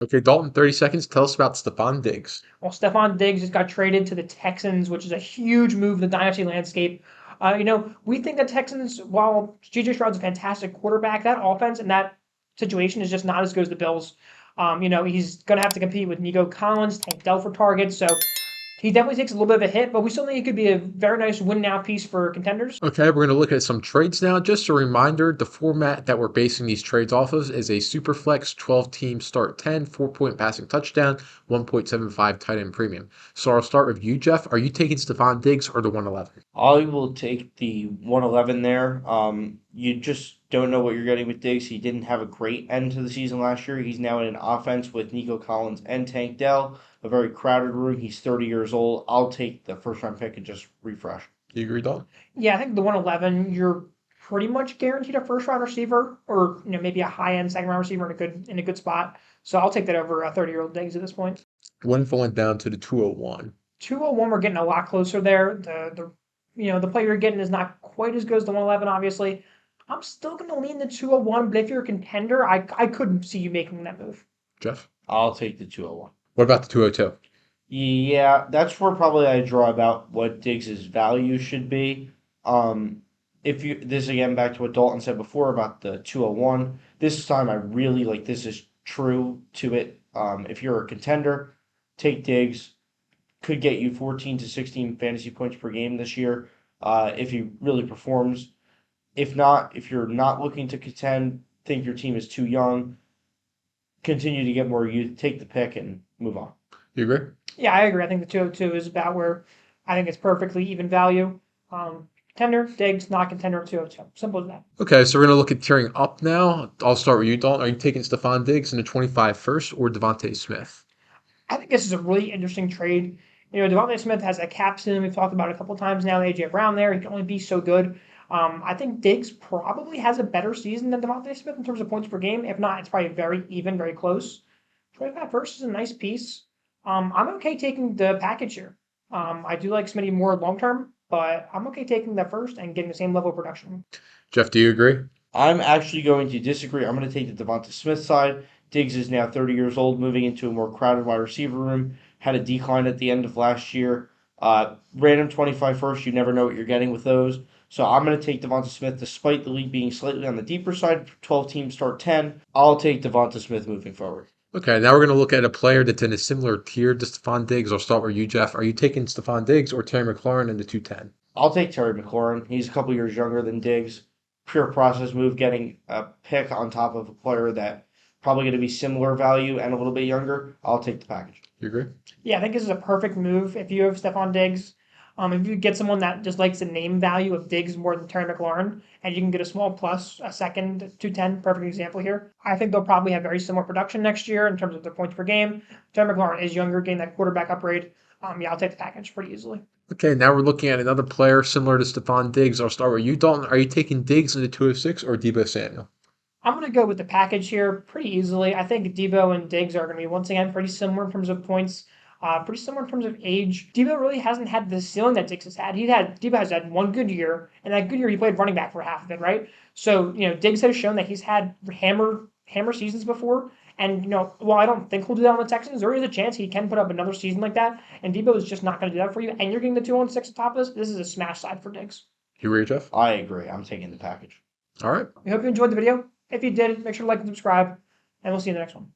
Okay, Dalton, 30 seconds. Tell us about Stefon Diggs. Well, Stefon Diggs just got traded to the Texans, which is a huge move in the dynasty landscape. We think the Texans, while J.J. Stroud's a fantastic quarterback, that offense and that situation is just not as good as the Bills. He's going to have to compete with Nico Collins, Tank Dell for targets, so he definitely takes a little bit of a hit, but we still think it could be a very nice win now piece for contenders. Okay, we're going to look at some trades now. Just a reminder, the format that we're basing these trades off of is a Superflex 12-team start 10, 4-point passing touchdown, 1.75 tight end premium. So I'll start with you, Jeff. Are you taking Stefon Diggs or the 111? I will take the 111 there. You just don't know what you're getting with Diggs. He didn't have a great end to the season last year. He's now in an offense with Nico Collins and Tank Dell, a very crowded room. He's 30 years old. I'll take the first round pick and just refresh. Do you agree, Dalton? Yeah, I think the 111, you're pretty much guaranteed a first round receiver, or maybe a high end second round receiver in a good spot. So I'll take that over a 30-year-old Diggs at this point. What if it went down to the 201? 201, we're getting a lot closer there. The player you're getting is not quite as good as the 111, obviously. I'm still going to lean the 201, but if you're a contender, I couldn't see you making that move. Jeff? I'll take the 201. What about the 202? Yeah, that's where probably I draw about what Diggs's value should be. If you this again back to what Dalton said before about the 201. This time I really like this is true to it. If you're a contender, take Diggs. Could get you 14 to 16 fantasy points per game this year if he really performs. If not, if you're not looking to contend, think your team is too young, continue to get more youth, take the pick and move on. You agree? Yeah, I agree. I think the 202 is about where I think it's perfectly even value. Contender, Diggs, not contender, 202. Simple as that. Okay, so we're going to look at tearing up now. I'll start with you, Dalton. Are you taking Stefon Diggs in the 25 first or Devontae Smith? I think this is a really interesting trade. Devontae Smith has a captain. We've talked about it a couple times now. A.J. Brown there. He can only be so good. I think Diggs probably has a better season than Devontae Smith in terms of points per game. If not, it's probably very even, very close. 25 first is a nice piece. I'm okay taking the package here. I do like Smitty more long term, but I'm okay taking the first and getting the same level of production. Jeff, do you agree? I'm actually going to disagree. I'm going to take the Devonta Smith side. Diggs is now 30 years old, moving into a more crowded wide receiver room. Had a decline at the end of last year. Random 25 first, you never know what you're getting with those. So I'm going to take Devonta Smith, despite the league being slightly on the deeper side. 12 teams start 10. I'll take Devonta Smith moving forward. Okay, now we're going to look at a player that's in a similar tier to Stephon Diggs. I'll start with you, Jeff. Are you taking Stephon Diggs or Terry McLaurin in the 210? I'll take Terry McLaurin. He's a couple years younger than Diggs. Pure process move, getting a pick on top of a player that probably going to be similar value and a little bit younger. I'll take the package. You agree? Yeah, I think this is a perfect move if you have Stefon Diggs. If you get someone that just likes the name value of Diggs more than Terry McLaurin, and you can get a small plus, a second, 210, perfect example here. I think they'll probably have very similar production next year in terms of their points per game. Terry McLaurin is younger, getting that quarterback upgrade. Yeah, I'll take the package pretty easily. Okay, now we're looking at another player similar to Stephon Diggs. I'll start with you, Dalton. Are you taking Diggs in the 206 or Debo Samuel? I'm going to go with the package here pretty easily. I think Debo and Diggs are going to be, once again, pretty similar in terms of points, pretty similar in terms of age. Debo really hasn't had the ceiling that Diggs has had. Debo has had one good year, and that good year he played running back for half of it, right? So, Diggs has shown that he's had hammer seasons before. And, while I don't think he'll do that on the Texans, there is a chance he can put up another season like that. And Debo is just not going to do that for you. And you're getting the 2-on-6 on top of this. This is a smash side for Diggs. You agree, Jeff? I agree. I'm taking the package. All right. We hope you enjoyed the video. If you did, make sure to like and subscribe, and we'll see you in the next one.